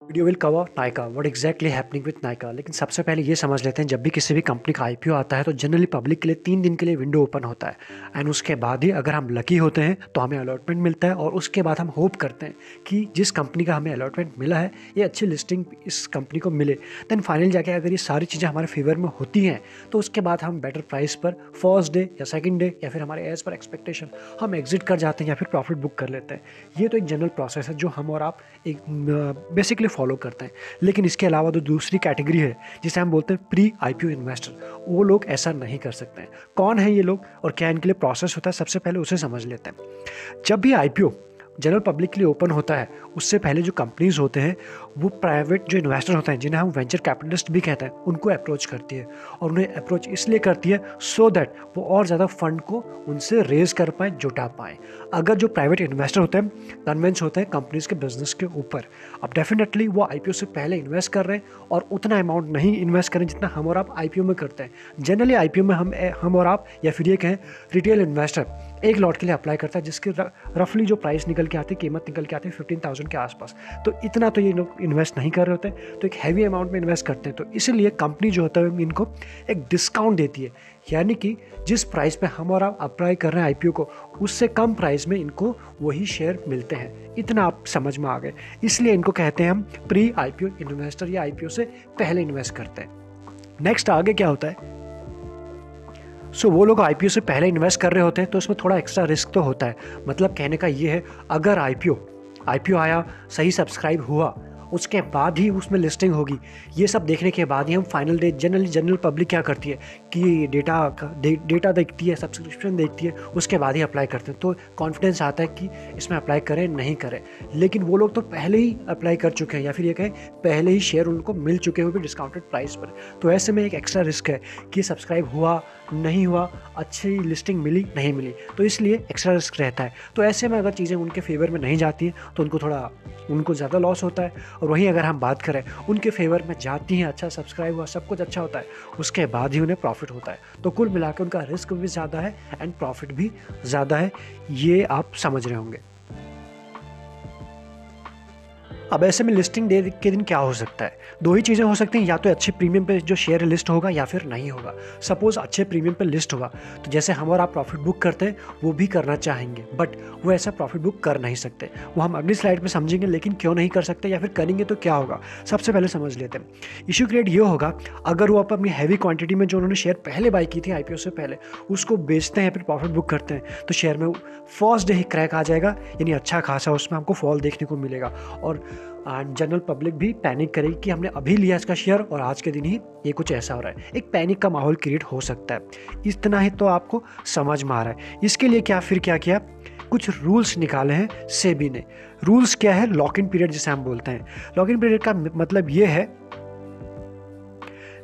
Video will cover Nykaa what exactly happening with Nykaa. लेकिन सबसे पहले ये समझ लेते हैं, जब भी किसी भी कंपनी का आईपीओ आता है तो जनरली पब्लिक के लिए 3 दिन के लिए विंडो ओपन होता है। एंड उसके बाद ही अगर हम लकी होते हैं तो हमें अलॉटमेंट मिलता है, और उसके बाद हम होप करते हैं कि जिस कंपनी का हमें अलॉटमेंट मिला है ये अच्छी लिस्टिंग इस कंपनी को मिले। देन फाइनल जाके अगर ये सारी चीज़ें हमारे फेवर में होती हैं तो उसके बाद हम बेटर प्राइस पर फर्स्ट डे या सेकेंड डे या फिर हमारे एज पर एक्सपेक्टेशन हम एग्जिट कर जाते हैं या फिर प्रॉफिट बुक कर लेते हैं। ये तो एक जनरल प्रोसेस है जो हम और आप एक बेसिकली फॉलो करते हैं। लेकिन इसके अलावा जो दूसरी कैटेगरी है जिसे हम बोलते हैं प्री आईपीओ इन्वेस्टर, वो लोग ऐसा नहीं कर सकते हैं। कौन है ये लोग और क्या इनके लिए प्रोसेस होता है, सबसे पहले उसे समझ लेते हैं। जब भी आईपीओ जनरल पब्लिक के लिए ओपन होता है उससे पहले जो कंपनीज होते हैं वो प्राइवेट जो इन्वेस्टर होते हैं, जिन्हें हम वेंचर कैपिटलिस्ट भी कहते हैं, उनको अप्रोच करती है। और उन्हें अप्रोच इसलिए करती है सो दैट वो और ज़्यादा फंड को उनसे रेज कर पाएँ, जुटा पाएँ। अगर जो प्राइवेट इन्वेस्टर होते हैं कन्वेंस होते हैं कंपनीज के बिजनेस के ऊपर, अब डेफिनेटली वो आईपीओ से पहले इन्वेस्ट कर रहे हैं और उतना अमाउंट नहीं इन्वेस्ट करें जितना हम और आप आईपीओ में करते हैं। जनरली आईपीओ में हम और आप या फिर ये कहें रिटेल इन्वेस्टर एक लॉट के लिए अप्लाई करता है, जिसकी रफली जो प्राइस निकल के आती है, कीमत निकल के आती है 15,000 के आसपास। तो इतना तो ये लोग इन्वेस्ट नहीं कर रहे होते, तो एक हैवी अमाउंट में इन्वेस्ट करते हैं। तो इसलिए कंपनी जो होता है इनको एक डिस्काउंट देती है, यानी कि जिस प्राइस पे हम और आप अप्लाई कर रहे हैं आईपीओ को, उससे कम प्राइस में इनको वही शेयर मिलते हैं। इतना आप समझ में आ गए। इसलिए इनको कहते हैं हम प्री आईपीओ इन्वेस्टर, या आईपीओ से पहले इन्वेस्ट करते हैं। नेक्स्ट आगे क्या होता है, वो लोग आईपीओ से पहले इन्वेस्ट कर रहे होते हैं तो उसमें थोड़ा एक्स्ट्रा रिस्क तो होता है। मतलब कहने का ये है, अगर आईपीओ आया, सही सब्सक्राइब हुआ, उसके बाद ही उसमें लिस्टिंग होगी, ये सब देखने के बाद ही हम फाइनल डे जनरल पब्लिक क्या करती है कि डेटा देखती है, सब्सक्रिप्शन देखती है, उसके बाद ही अप्लाई करते हैं। तो कॉन्फिडेंस आता है कि इसमें अप्लाई करें नहीं करें। लेकिन वो लोग तो पहले ही अप्लाई कर चुके हैं, या फिर ये कहें पहले ही शेयर उनको मिल चुके हुए भी डिस्काउंटेड प्राइस पर। तो ऐसे में एक एक्स्ट्रा रिस्क है कि सब्सक्राइब हुआ नहीं हुआ, अच्छी लिस्टिंग मिली नहीं मिली, तो इसलिए एक्स्ट्रा रिस्क रहता है। तो ऐसे में अगर चीज़ें उनके फेवर में नहीं जाती हैं तो उनको ज़्यादा लॉस होता है। और वहीं अगर हम बात करें उनके फेवर में जाती हैं, अच्छा सब्सक्राइब हुआ, सब कुछ अच्छा होता है, उसके बाद ही उन्हें प्रॉफिट होता है। तो कुल मिलाकर उनका रिस्क भी ज़्यादा है एंड प्रॉफिट भी ज़्यादा है, ये आप समझ रहे होंगे। अब ऐसे में लिस्टिंग डे के दिन क्या हो सकता है, दो ही चीज़ें हो सकती हैं, या तो अच्छे प्रीमियम पे जो शेयर लिस्ट होगा या फिर नहीं होगा। सपोज अच्छे प्रीमियम पे लिस्ट होगा तो जैसे हम और आप प्रॉफिट बुक करते हैं वो भी करना चाहेंगे, बट वो ऐसा प्रॉफिट बुक कर नहीं सकते। वो हम अगली स्लाइड में समझेंगे, लेकिन क्यों नहीं कर सकते या फिर करेंगे तो क्या होगा, सबसे पहले समझ लेते हैं। इशू क्रिएट ये होगा, अगर वो अपनी हैवी क्वांटिटी में जो उन्होंने शेयर पहले बाई की थी आईपीओ से पहले, उसको बेचते हैं फिर प्रॉफिट बुक करते हैं, तो शेयर में फर्स्ट डे ही क्रैक आ जाएगा, यानी अच्छा खासा उसमें हमको फॉल देखने को मिलेगा। और जनरल पब्लिक भी पैनिक करेगी कि हमने अभी लिया इसका शेयर और आज के दिन ही ये कुछ ऐसा हो रहा है। एक पैनिक का माहौल क्रिएट हो सकता है। इतना ही तो आपको समझ में आ रहा है। इसके लिए क्या किया, कुछ रूल्स निकाले हैं सेबी ने। रूल्स क्या है, लॉक इन पीरियड जिसे हम बोलते हैं। लॉक इन पीरियड का मतलब ये है,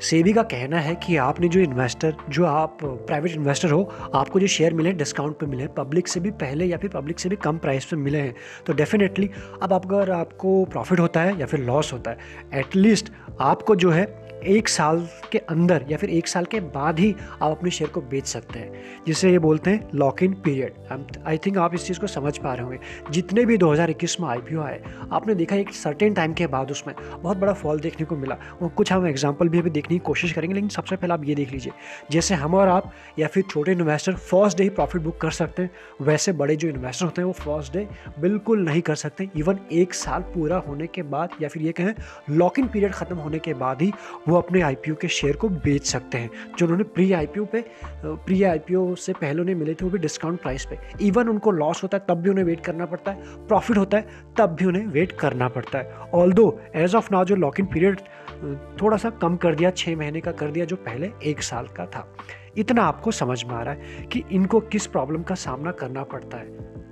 सेबी का कहना है कि आपने जो आप प्राइवेट इन्वेस्टर हो, आपको जो शेयर मिले डिस्काउंट पे मिले हैं, पब्लिक से भी पहले या फिर पब्लिक से भी कम प्राइस पे मिले हैं, तो डेफिनेटली अब अगर आपको प्रॉफिट होता है या फिर लॉस होता है, एटलीस्ट आपको जो है 1 साल के अंदर या फिर 1 साल के बाद ही आप अपने शेयर को बेच सकते हैं, जिसे ये बोलते हैं lock in period. I think आप इस चीज़ को समझ पा रहे होंगे। जितने भी 2021 में आईपीओ आए, आपने देखा एक सर्टेन टाइम के बाद उसमें बहुत बड़ा फॉल देखने को मिला। वो कुछ हम एग्जाम्पल भी अभी देखने की कोशिश करेंगे, लेकिन सबसे पहले आप ये देख लीजिए, जैसे हम और आप या फिर छोटे इन्वेस्टर फर्स्ट डे ही प्रॉफिट बुक कर सकते हैं, वैसे बड़े जो इन्वेस्टर होते हैं वो फर्स्ट डे बिल्कुल नहीं कर सकते। इवन 1 साल पूरा होने के बाद या फिर ये कहें लॉक इन पीरियड ख़त्म होने के बाद ही वो अपने आईपीओ के शेयर को बेच सकते हैं, जो उन्होंने प्री आईपीओ से पहले उन्हें मिले थे, वो भी डिस्काउंट प्राइस पे। इवन उनको लॉस होता है तब भी उन्हें वेट करना पड़ता है, प्रॉफिट होता है तब भी उन्हें वेट करना पड़ता है। ऑल्दो एज ऑफ नाउ जो लॉक इन पीरियड थोड़ा सा कम कर दिया, 6 महीने का कर दिया, जो पहले 1 साल का था। इतना आपको समझ में आ रहा है कि इनको किस प्रॉब्लम का सामना करना पड़ता है।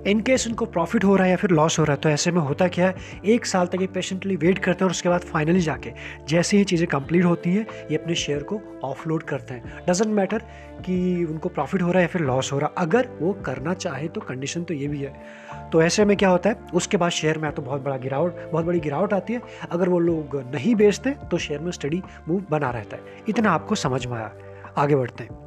इन केस उनको प्रॉफिट हो रहा है या फिर लॉस हो रहा है, तो ऐसे में होता क्या है, 1 साल तक ये पेशेंटली वेट करते हैं और उसके बाद फाइनली जाके जैसे ही चीज़ें कंप्लीट होती हैं ये अपने शेयर को ऑफलोड करते हैं। डजेंट मैटर कि उनको प्रॉफिट हो रहा है या फिर लॉस हो रहा है, अगर वो करना चाहे तो कंडीशन तो ये भी है। तो ऐसे में क्या होता है, उसके बाद शेयर में तो बहुत बड़ी गिरावट आती है। अगर वो लोग नहीं बेचते तो शेयर में स्टडी मूव बना रहता है। इतना आपको समझ में आया। आगे बढ़ते हैं।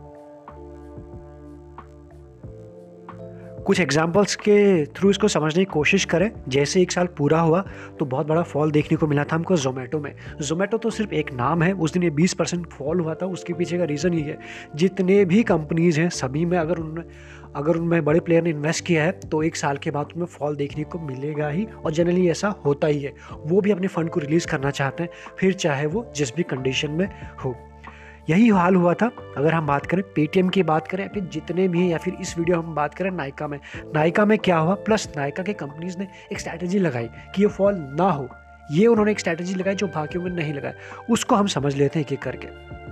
कुछ एग्जाम्पल्स के थ्रू इसको समझने की कोशिश करें। जैसे 1 साल पूरा हुआ तो बहुत बड़ा फॉल देखने को मिला था हमको ज़ोमैटो में। ज़ोमैटो तो सिर्फ एक नाम है, उस दिन ये 20% फॉल हुआ था, उसके पीछे का रीज़न ये है, जितने भी कंपनीज़ हैं सभी में अगर उनमें बड़े प्लेयर ने इन्वेस्ट किया है तो 1 साल के बाद उनमें फॉल देखने को मिलेगा ही, और जनरली ऐसा होता ही है। वो भी अपने फ़ंड को रिलीज़ करना चाहते हैं, फिर चाहे वो जिस भी कंडीशन में हो। यही हाल हुआ था अगर हम बात करें पेटीएम की बात करें, फिर जितने भी हैं, या फिर इस वीडियो हम बात करें नायका में क्या हुआ, प्लस नायका के कंपनीज ने एक स्ट्रैटेजी लगाई कि ये फॉल ना हो। ये उन्होंने एक स्ट्रैटेजी लगाई जो बाकियों में नहीं लगाई, उसको हम समझ लेते हैं एक एक करके।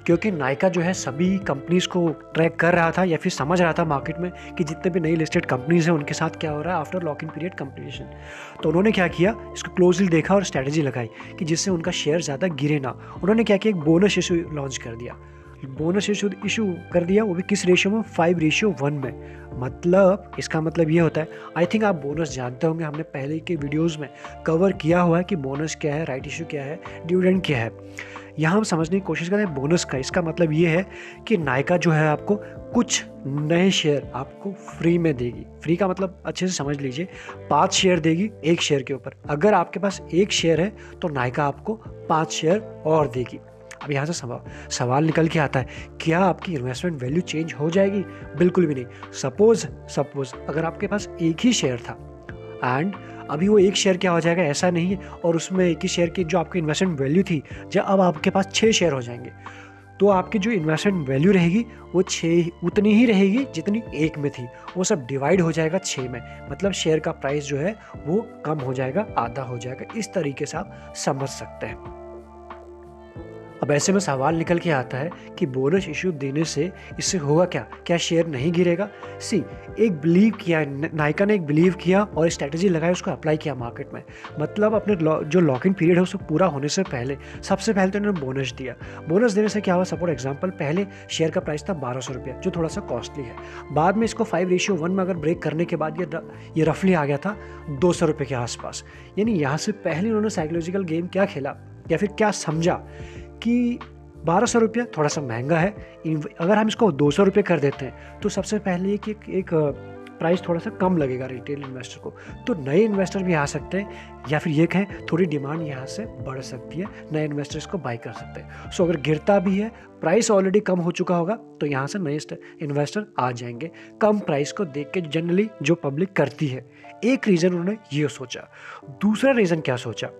क्योंकि नायका जो है सभी कंपनीज को ट्रैक कर रहा था या फिर समझ रहा था मार्केट में कि जितने भी नई लिस्टेड कंपनीज हैं उनके साथ क्या हो रहा है after lock in period completion. तो उन्होंने क्या किया, इसको क्लोजली देखा और स्ट्रैटेजी लगाई कि जिससे उनका शेयर ज़्यादा गिरे ना। उन्होंने क्या किया, एक बोनस इशू लॉन्च कर दिया। बोनस इशू कर दिया, वो भी किस रेशियो में, 5:1 में। मतलब इसका मतलब ये होता है, आई थिंक आप बोनस जानते होंगे, हमने पहले के वीडियोज़ में कवर किया हुआ है कि बोनस क्या है, राइट इशू क्या है, डिविडेंड क्या है। यहाँ हम समझने की कोशिश करते हैं बोनस का। इसका मतलब ये है कि नायका जो है आपको कुछ नए शेयर आपको फ्री में देगी। फ्री का मतलब अच्छे से समझ लीजिए, 5 शेयर देगी 1 शेयर के ऊपर। अगर आपके पास 1 शेयर है तो नायका आपको 5 शेयर और देगी। अब यहाँ से सवाल निकल के आता है, क्या आपकी इन्वेस्टमेंट वैल्यू चेंज हो जाएगी? बिल्कुल भी नहीं। सपोज अगर आपके पास 1 ही शेयर था एंड अभी वो 1 शेयर क्या हो जाएगा, ऐसा नहीं है, और उसमें 1 ही शेयर की जो आपकी इन्वेस्टमेंट वैल्यू थी, जब अब आपके पास 6 शेयर हो जाएंगे, तो आपकी जो इन्वेस्टमेंट वैल्यू रहेगी वो 6 उतनी ही रहेगी जितनी 1 में थी। वो सब डिवाइड हो जाएगा 6 में, मतलब शेयर का प्राइस जो है वो कम हो जाएगा, आधा हो जाएगा। इस तरीके से आप समझ सकते हैं। अब ऐसे में सवाल निकल के आता है कि बोनस इशू देने से इससे होगा क्या शेयर नहीं गिरेगा? एक बिलीव किया, नायका ने एक बिलीव किया और स्ट्रैटेजी लगाई, उसको अप्लाई किया मार्केट में। मतलब अपने जो लॉक इन पीरियड है उसको पूरा होने से पहले सबसे पहले तो इन्होंने बोनस दिया। बोनस देने से क्या हुआ, सपोज एग्जाम्पल, पहले शेयर का प्राइस था 1200 रुपया, जो थोड़ा सा कॉस्टली है। बाद में इसको 5:1 में अगर ब्रेक करने के बाद ये रफली आ गया था 200 रुपये के आसपास। यानी यहाँ से पहले उन्होंने साइकोलॉजिकल गेम क्या खेला या फिर क्या समझा कि 1200 रुपया थोड़ा सा महंगा है, अगर हम इसको 200 रुपये कर देते हैं तो सबसे पहले एक प्राइस थोड़ा सा कम लगेगा रिटेल इन्वेस्टर को, तो नए इन्वेस्टर भी आ सकते हैं, या फिर ये कहें थोड़ी डिमांड यहाँ से बढ़ सकती है, नए इन्वेस्टर इसको बाई कर सकते हैं। सो अगर गिरता भी है, प्राइस ऑलरेडी कम हो चुका होगा, तो यहाँ से नए इन्वेस्टर आ जाएंगे कम प्राइस को देख के, जनरली जो पब्लिक करती है। एक रीज़न उन्होंने ये सोचा। दूसरा रीज़न क्या सोचा,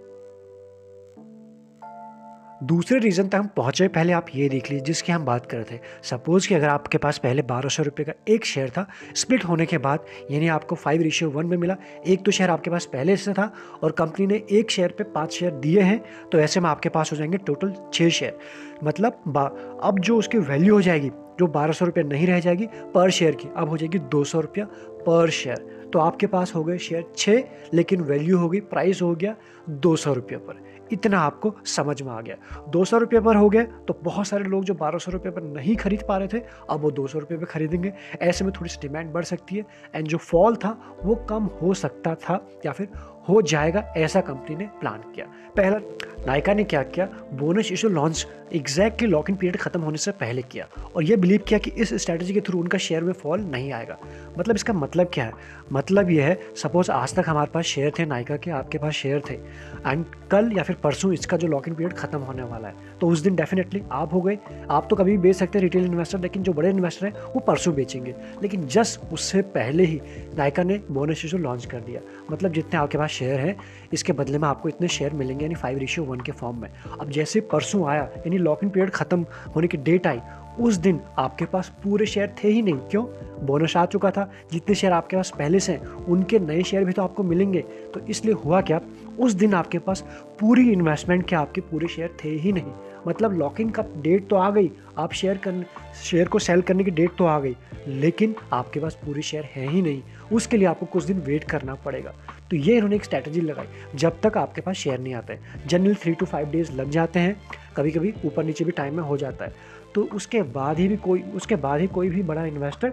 दूसरे रीज़न तक हम पहुँचे पहले आप ये देख लीजिए जिसकी हम बात कर रहे थे। सपोज़ कि अगर आपके पास पहले 1200 रुपये का 1 शेयर था, स्प्लिट होने के बाद यानी आपको 5:1 में मिला। एक तो शेयर आपके पास पहले से था और कंपनी ने 1 शेयर पे 5 शेयर दिए हैं, तो ऐसे में आपके पास हो जाएंगे टोटल 6 शेयर। मतलब अब जो उसकी वैल्यू हो जाएगी, जो 1200 रुपये नहीं रह जाएगी पर शेयर की, अब हो जाएगी 200 रुपया पर शेयर। तो आपके पास हो गए शेयर 6, लेकिन वैल्यू हो गई, प्राइस हो गया 200 रुपये पर। इतना आपको समझ में आ गया। 200 रुपये पर हो गया तो बहुत सारे लोग जो 1200 रुपये पर नहीं खरीद पा रहे थे, अब वो 200 रुपये पर खरीदेंगे। ऐसे में थोड़ी सी डिमांड बढ़ सकती है एंड जो फॉल था वो कम हो सकता था या फिर हो जाएगा, ऐसा कंपनी ने प्लान किया। पहला, नायका ने क्या किया, bonus issue launch exactly lock in period खत्म होने से पहले किया और ये बिलीव किया कि इस स्ट्रैटेजी के थ्रू उनका शेयर में फॉल नहीं आएगा। मतलब इसका मतलब क्या है, मतलब ये है, सपोज आज तक हमारे पास शेयर थे नायका के, आपके पास शेयर थे एंड कल या फिर परसों इसका जो लॉक इन पीरियड खत्म होने वाला है, तो उस दिन डेफिनेटली आप हो गए। आप तो कभी भी बेच सकते हैं रिटेल इन्वेस्टर, लेकिन जो बड़े इन्वेस्टर हैं वो परसों बेचेंगे। लेकिन जस्ट उससे पहले ही नायका ने बोनस इशू लॉन्च कर दिया। मतलब जितने आपके पास शेयर हैं इसके बदले में आपको इतने शेयर मिलेंगे, यानी 5:1 के फॉर्म में। अब जैसे परसों आया, यानी लॉक इन पीरियड खत्म होने की डेट आई, उस दिन आपके पास पूरे शेयर थे ही नहीं। क्यों? बोनस आ चुका था। जितने शेयर आपके पास पहले से हैं उनके नए शेयर भी तो आपको मिलेंगे। तो इसलिए हुआ क्या, उस दिन आपके पास पूरी इन्वेस्टमेंट के आपके पूरे शेयर थे ही नहीं। मतलब लॉकिंग का डेट तो आ गई, आप शेयर को सेल करने की डेट तो आ गई, लेकिन आपके पास पूरे शेयर है ही नहीं। उसके लिए आपको कुछ दिन वेट करना पड़ेगा। तो ये इन्होंने एक स्ट्रैटेजी लगाई, जब तक आपके पास शेयर नहीं आते। जनरली 3 to 5 डेज लग जाते हैं, कभी कभी ऊपर नीचे भी टाइम में हो जाता है। तो उसके बाद ही कोई भी बड़ा इन्वेस्टर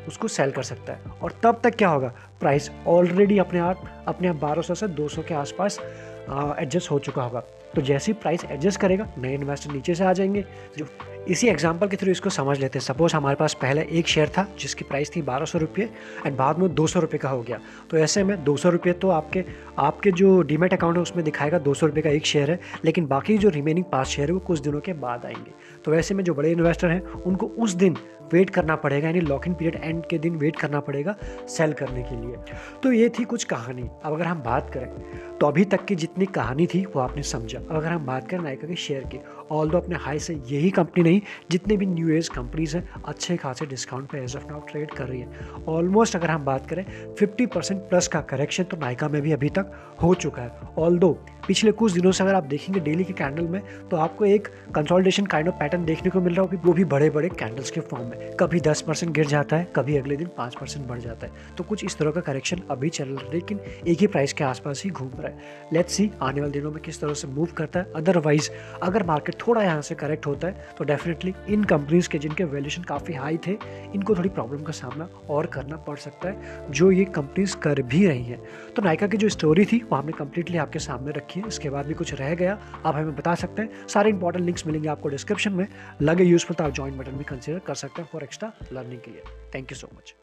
उसको सेल कर सकता है। और तब तक क्या होगा, प्राइस ऑलरेडी अपने आप 1200 से 200 के आसपास एडजस्ट हो चुका होगा। तो जैसे ही प्राइस एडजस्ट करेगा, नए इन्वेस्टर नीचे से आ जाएंगे। जो इसी एग्जांपल के थ्रू इसको समझ लेते हैं। सपोज हमारे पास पहले एक शेयर था जिसकी प्राइस थी 1200 रुपये एंड बाद में 200 रुपये का हो गया। तो ऐसे में 200 रुपये तो आपके जो डीमैट अकाउंट है उसमें दिखाएगा 200 रुपये का एक शेयर है, लेकिन बाकी जो रिमेनिंग 5 शेयर है वो कुछ दिनों के बाद आएंगे। तो ऐसे में जो बड़े इन्वेस्टर हैं उनको उस दिन वेट करना पड़ेगा, यानी लॉक इन पीरियड एंड के दिन वेट करना पड़ेगा सेल करने के लिए। तो ये थी कुछ कहानी। अब अगर हम बात करें तो अभी तक की जितनी कहानी थी वो आपने समझा। अब अगर हम बात करें नायका के शेयर की, ऑल्दो अपने हाई से यही कंपनी नहीं, जितने भी न्यू एज कंपनीज हैं अच्छे खासे डिस्काउंट पे एज ऑफ नाउ ट्रेड कर रही है। ऑलमोस्ट अगर हम बात करें 50% प्लस का करेक्शन तो नायका में भी अभी तक हो चुका है। ऑल्दो पिछले कुछ दिनों से अगर आप देखेंगे डेली के कैंडल में तो आपको एक कंसोलिडेशन काइंड ऑफ पैटर्न देखने को मिल रहा है, वो भी बड़े बड़े कैंडल्स के फॉर्म में। कभी 10% गिर जाता है, कभी अगले दिन 5% बढ़ जाता है। तो कुछ इस तरह का करेक्शन अभी चल रहा है, लेकिन एक ही प्राइस के आसपास ही घूम रहा है। लेट्स सी आने वाले दिनों में किस तरह से मूव करता है। अदरवाइज अगर मार्केट थोड़ा यहाँ से करेक्ट होता है तो डेफिनेटली इन कंपनीज के जिनके वैल्यूएशन काफ़ी हाई थे, इनको थोड़ी प्रॉब्लम का सामना और करना पड़ सकता है, जो ये कंपनीज कर भी रही हैं। तो नायका की जो स्टोरी थी वो हमने कंप्लीटली आपके सामने रखी है। इसके बाद भी कुछ रह गया आप हमें बता सकते हैं। सारे इंपॉर्टेंट लिंक्स मिलेंगे आपको डिस्क्रिप्शन में। लगे यूजफुल तो आप ज्वाइन बटन भी कंसीडर कर सकते हैं फॉर एक्स्ट्रा लर्निंग के लिए। Thank you so much.